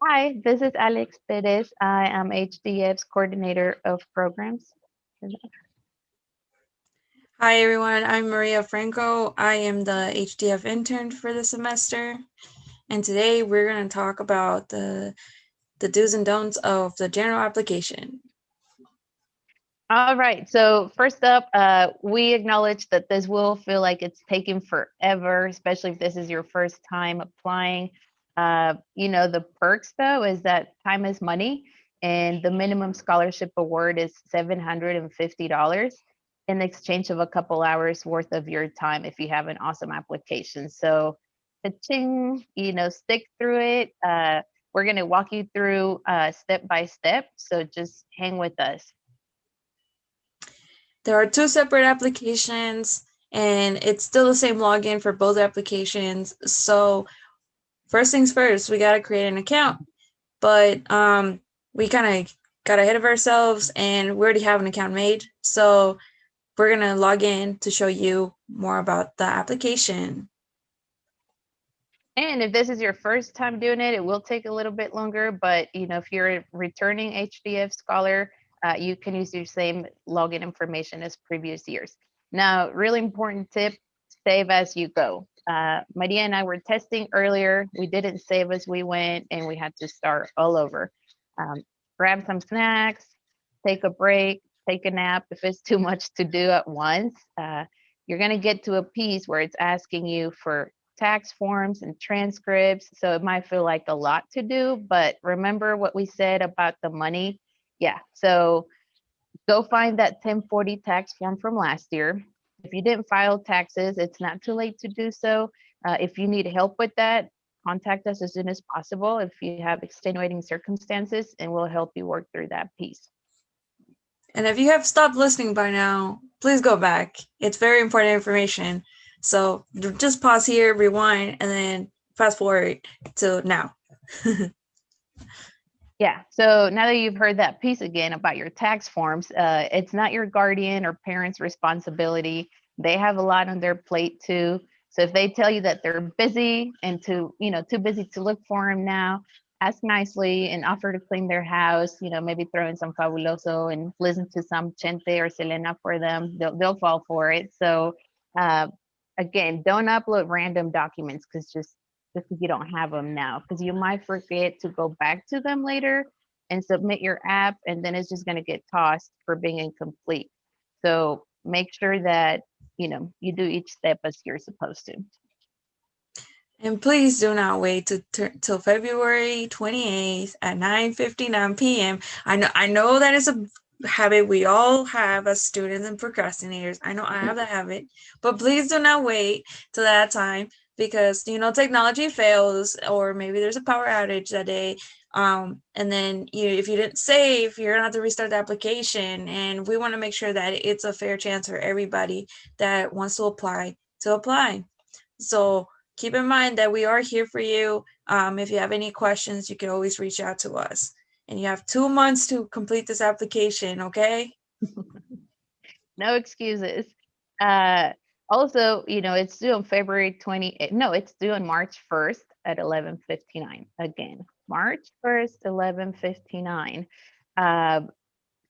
Hi, this is Alex Perez. I am HDF's coordinator of programs. Hi everyone, I'm Maria Franco. I am the HDF intern for the semester, and today we're going to talk about the do's and don'ts of the general application. All right, so first up, we acknowledge that this will feel like it's taking forever, especially if this is your first time applying. The perks though is that time is money, and the minimum scholarship award is $750 in exchange of a couple hours worth of your time if you have an awesome application. So, ching, stick through it. We're going to walk you through step by step, so just hang with us. There are two separate applications, and it's still the same login for both applications. So, first things first, we got to create an account, but we kind of got ahead of ourselves and we already have an account made. So, we're going to log in to show you more about the application. And if this is your first time doing it, it will take a little bit longer. But if you're a returning HDF scholar, you can use your same login information as previous years. Now, really important tip: save as you go. Maria and I were testing earlier. We didn't save as we went, and we had to start all over. Um, Grab some snacks, take a break, take a nap if it's too much to do at once. You're going to get to a piece where it's asking you for tax forms and transcripts. So it might feel like a lot to do, but remember what we said about the money? Yeah. So go find that 1040 tax form from last year. If you didn't file taxes, it's not too late to do so. If you need help with that, contact us as soon as possible if you have extenuating circumstances, and we'll help you work through that piece. And if you have stopped listening by now, please go back. It's very important information. So just pause here, rewind, and then fast forward to now. Yeah. So now that you've heard that piece again about your tax forms, it's not your guardian or parent's responsibility. They have a lot on their plate too. So if they tell you that they're busy and too busy to look for them now, ask nicely and offer to clean their house. Maybe throw in some fabuloso and listen to some Chente or Selena for them. They'll fall for it. So uh, again, don't upload random documents just because you don't have them now, because you might forget to go back to them later and submit your app, and then it's just going to get tossed for being incomplete. So make sure that you do each step as you're supposed to. And please do not wait till February 28th at 9:59 p.m. I know that is a habit we all have as students and procrastinators. I know I have that habit, but please do not wait till that time because technology fails or maybe there's a power outage that day. And then if you didn't save, you're gonna have to restart the application. And we want to make sure that it's a fair chance for everybody that wants to apply to apply. So keep in mind that we are here for you. If you have any questions, you can always reach out to us. And you have 2 months to complete this application, okay? No excuses. Uh, Also, it's due on February 20. No, it's due on March 1st at 11:59. Again, March 1st, 11:59. Uh,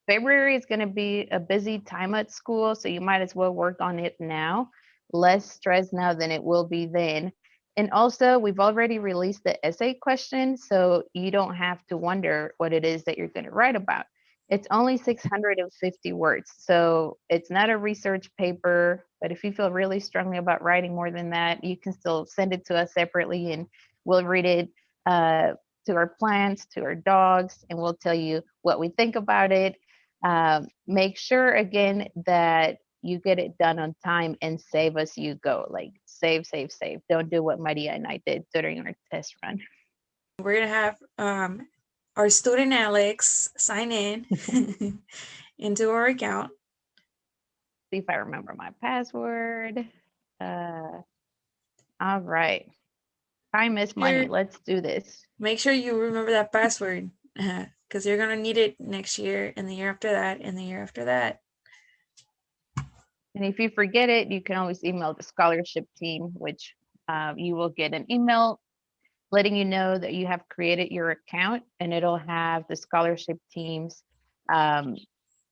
February is going to be a busy time at school, so you might as well work on it now. Less stress now than it will be then. And also, we've already released the essay question, so you don't have to wonder what it is that you're going to write about. It's only 650 words, so it's not a research paper. But if you feel really strongly about writing more than that, you can still send it to us separately, and we'll read it to our plants, to our dogs, and we'll tell you what we think about it. Make sure again that you get it done on time and save as you go. Like save, save, save. Don't do what Maria and I did during our test run. We're going to have our student Alex sign in into our account. See if I remember my password. Uh, all right. Time is money. Sure, Let's do this. make sure you remember that password because you're going to need it next year and the year after that and the year after that. And if you forget it, you can always email the scholarship team, which you will get an email letting you know that you have created your account, and it'll have the scholarship team's um,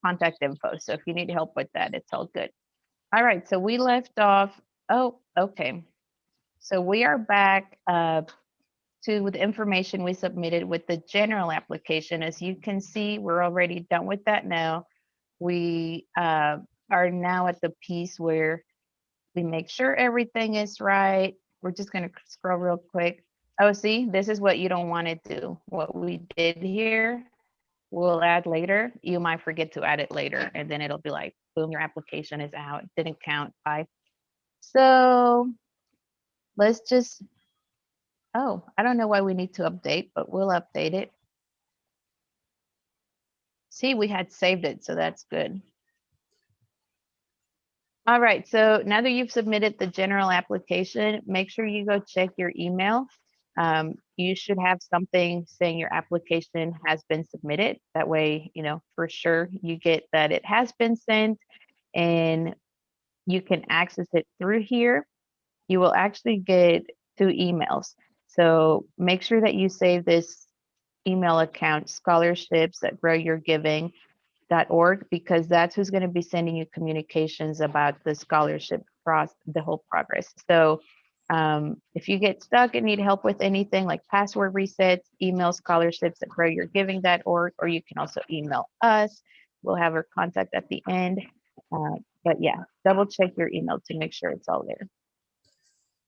contact info. So if you need help with that, it's all good. All right, so we left off. Oh, okay. So we are back to the information we submitted with the general application. As you can see, we're already done with that now. We are now at the piece where we make sure everything is right. We're just going to scroll real quick. Oh, see, this is what you don't want to do. What we did here, we'll add later. You might forget to add it later, and then it'll be like, boom, your application is out. Didn't count. Bye. So let's just, oh, I don't know why we need to update, but we'll update it. See, we had saved it, so that's good. All right, so now that you've submitted the general application, make sure you go check your email. You should have something saying your application has been submitted. That way, you know, for sure you get that it has been sent and you can access it through here. You will actually get 2 emails. So make sure that you save this email account, scholarships that grow your giving org, because that's who's going to be sending you communications about the scholarship across the whole progress. So if you get stuck and need help with anything like password resets, email scholarships at growyourgiving.org, or you can also email us. We'll have our contact at the end. But yeah, double check your email to make sure it's all there.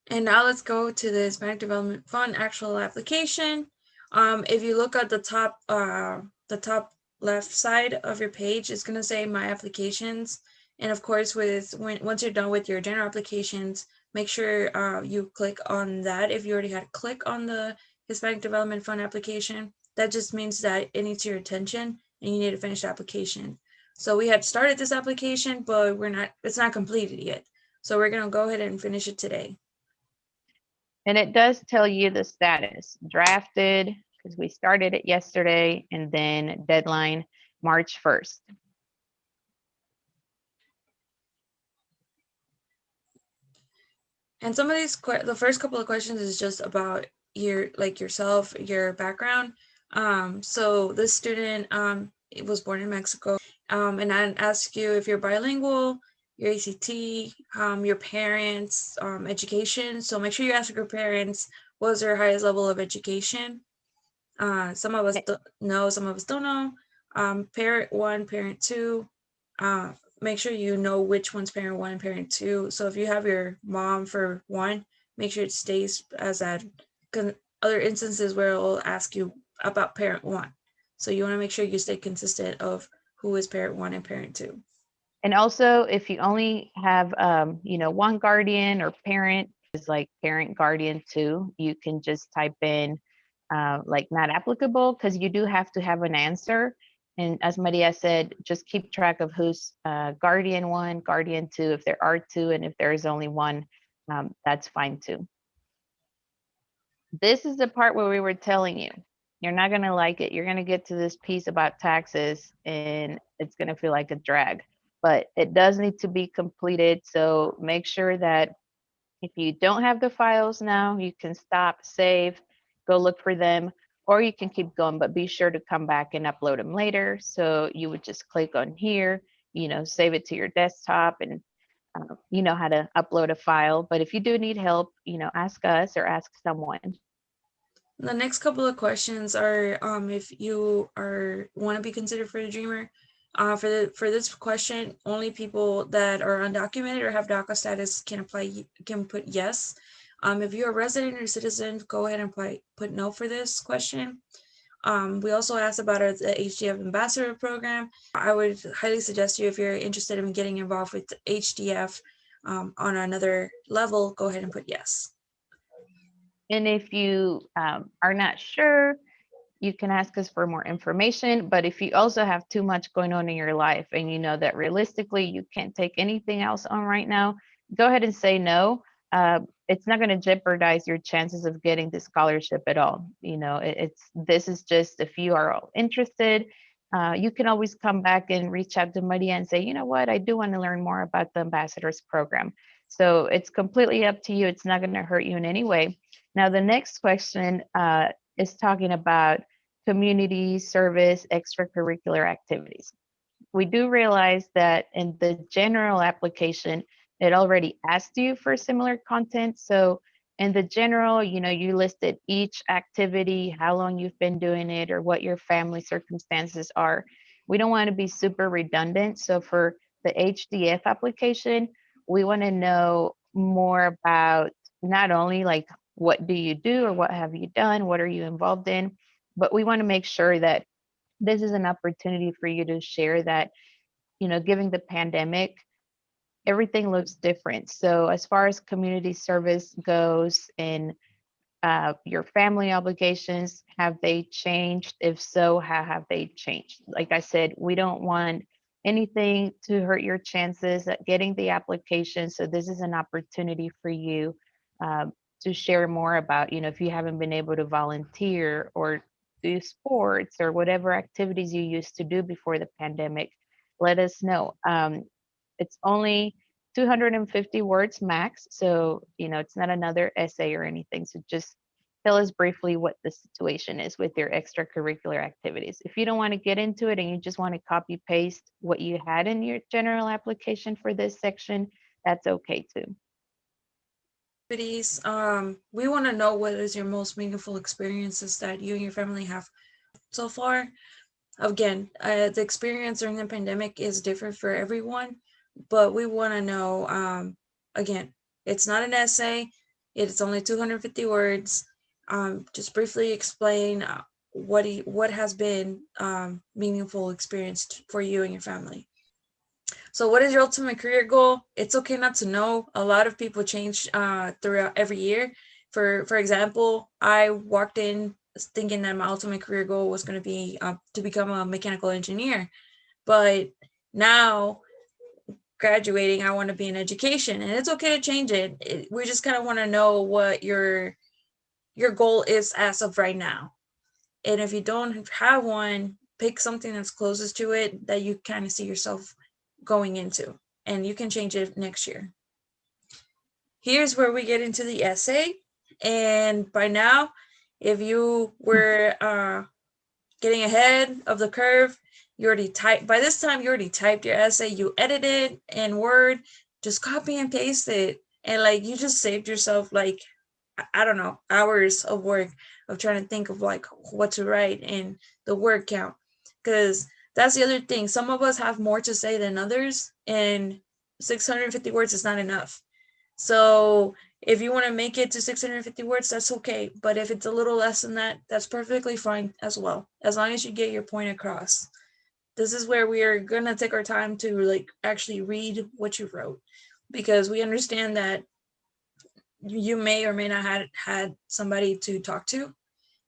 And now let's go to the Hispanic Development Fund actual application. If you look at the top left side of your page, it's gonna say My Applications. And of course, once you're done with your general applications, make sure you click on that. If you already had click on the Hispanic Development Fund application, that just means that it needs your attention and you need to finish the application. So we had started this application, but it's not completed yet. So we're gonna go ahead and finish it today. And it does tell you the status drafted, because we started it yesterday, and then deadline March 1st. And some of these, the first couple of questions is just about yourself, your background. So this student, it was born in Mexico, and I ask you if you're bilingual, your ACT, your parents, education. So make sure you ask your parents what was their highest level of education. Some of us know, some of us don't know. Parent one, parent two. Make sure you know which one's parent one and parent two. So if you have your mom for one, make sure it stays as that. Other instances where it will ask you about parent one. So you want to make sure you stay consistent of who is parent one and parent two. And also, if you only have, one guardian or parent, is like parent guardian too, you can just type in like not applicable, because you do have to have an answer. And as Maria said, just keep track of who's guardian one, guardian two, if there are two, and if there is only one, that's fine too. This is the part where we were telling you, you're not going to like it. You're going to get to this piece about taxes and it's going to feel like a drag, but it does need to be completed. So make sure that if you don't have the files now, you can stop, save, go look for them, or you can keep going, but be sure to come back and upload them later. So you would just click on here, save it to your desktop, and you know how to upload a file. But if you do need help, ask us or ask someone. The next couple of questions are if you want to be considered for the Dreamer. For this question, only people that are undocumented or have DACA status can put yes. If you're a resident or citizen, go ahead and put no for this question. We also asked about the HDF Ambassador Program. I would highly suggest you, if you're interested in getting involved with HDF on another level, go ahead and put yes. And if you are not sure, you can ask us for more information. But if you also have too much going on in your life and you know that realistically you can't take anything else on right now, go ahead and say no. It's not going to jeopardize your chances of getting the scholarship at all. This is just if you are all interested. You can always come back and reach out to Maria and say, you know what, I do want to learn more about the ambassadors program. So it's completely up to you. It's not going to hurt you in any way. Now, the next question is talking about community service extracurricular activities. We do realize that in the general application, it already asked you for similar content. So in the general, you listed each activity, how long you've been doing it, or what your family circumstances are. We don't want to be super redundant. So for the HDF application, we want to know more about not only like what do you do or what have you done, what are you involved in, but we want to make sure that this is an opportunity for you to share that, given the pandemic, everything looks different. So, as far as community service goes and your family obligations, have they changed? If so, how have they changed? Like I said, we don't want anything to hurt your chances at getting the application. So, this is an opportunity for you to share more about, if you haven't been able to volunteer or do sports or whatever activities you used to do before the pandemic, let us know. It's only 250 words max. So, it's not another essay or anything. So just tell us briefly what the situation is with your extracurricular activities. If you don't want to get into it and you just want to copy paste what you had in your general application for this section, that's okay too. Activities, we want to know what is your most meaningful experiences that you and your family have so far. Again, the experience during the pandemic is different for everyone, but we want to know, again, it's not an essay, it's only 250 words. Just briefly explain what has been meaningful experience for you and your family. So, what is your ultimate career goal? It's okay not to know. A lot of people change throughout every year. For example, I walked in thinking that my ultimate career goal was going to be to become a mechanical engineer, but now graduating, I want to be in education, and it's okay to change it. We just kind of want to know what your goal is as of right now, and if you don't have one, pick something that's closest to it that you kind of see yourself going into, and you can change it next year. Here's where we get into the essay. And by now, if you were getting ahead of the curve, you already typed, by this time, you already typed your essay, you edited in Word, just copy and paste it. And like, you just saved yourself like, I don't know, hours of work of trying to think of like what to write and the word count. Because that's the other thing. Some of us have more to say than others, and 650 words is not enough. So if you want to make it to 650 words, that's okay. But if it's a little less than that, that's perfectly fine as well, as long as you get your point across. This is where we are going to take our time to like actually read what you wrote, because we understand that you may or may not have had somebody to talk to,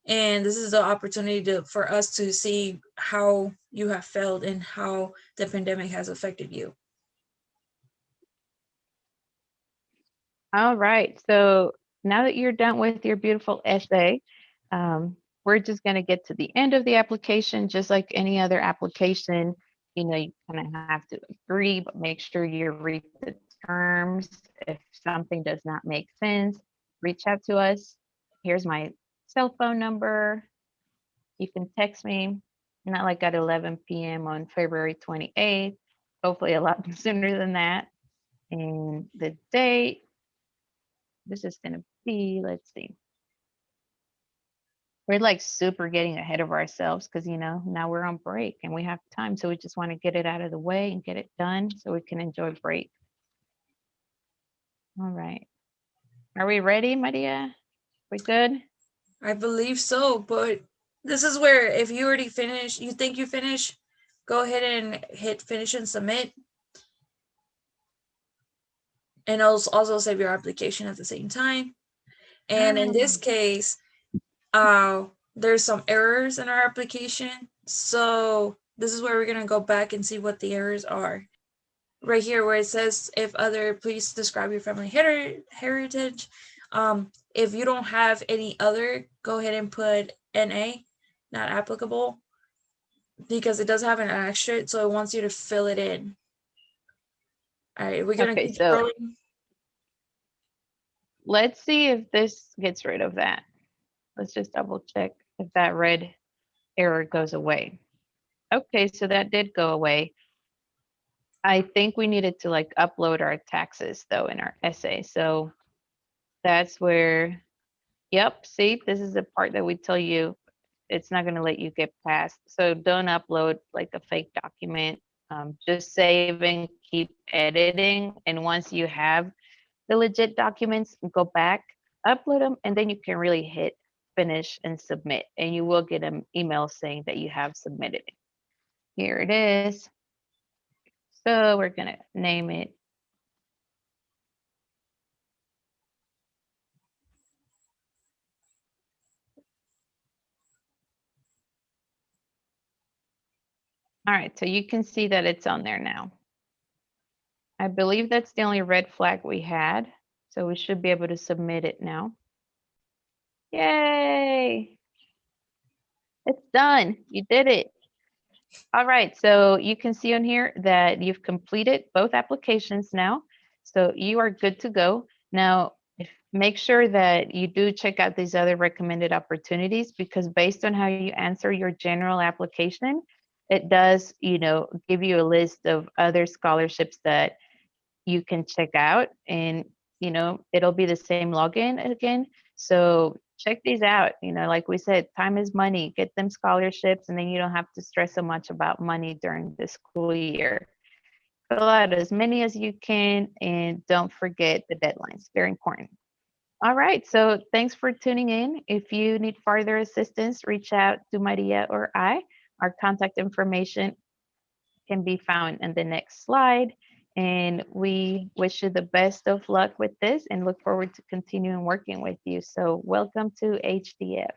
and this is the opportunity for us to see how you have felt and how the pandemic has affected you. All right. So now that you're done with your beautiful essay, we're just going to get to the end of the application, just like any other application. You kind of have to agree, but make sure you read the terms. If something does not make sense, reach out to us. Here's my cell phone number. You can text me, not like at 11 p.m. on February 28th, hopefully a lot sooner than that. And the date, this is going to be, let's see, we're like super getting ahead of ourselves because, now we're on break and we have time. So we just want to get it out of the way and get it done so we can enjoy break. All right. Are we ready, Maria? We good? I believe so, but this is where if you already finished, you think you finished, go ahead and hit finish and submit, and also save your application at the same time. And in this Oh, case, there's some errors in our application, so this is where we're gonna go back and see what the errors are. Right here, where it says, "If other, please describe your family heritage." If you don't have any other, go ahead and put NA, not applicable, because it does have an asterisk, so it wants you to fill it in. All right, we're gonna okay. keep So scrolling. let's see if this gets rid of that. Let's just double check if that red error goes away. Okay, so that did go away. I think we needed to like upload our taxes though in our essay. So that's where, yep, see, this is the part that we tell you it's not going to let you get past. So don't upload like a fake document. Just save and keep editing. And once you have the legit documents, go back, upload them, and then you can really hit finish and submit. And you will get an email saying that you have submitted it. Here it is. So we're going to name it. All right, so you can see that it's on there now. I believe that's the only red flag we had. So we should be able to submit it now. Yay! It's done. You did it. All right, so you can see on here that you've completed both applications now. So you are good to go. Now, make sure that you do check out these other recommended opportunities because based on how you answer your general application, it does, give you a list of other scholarships that you can check out and it'll be the same login again. So check these out. Like we said, time is money. Get them scholarships and then you don't have to stress so much about money during the school year. Fill out as many as you can and don't forget the deadlines. Very important. All right, so thanks for tuning in. If you need further assistance, reach out to Maria or I. Our contact information can be found in the next slide. And we wish you the best of luck with this and look forward to continuing working with you. So welcome to HDF.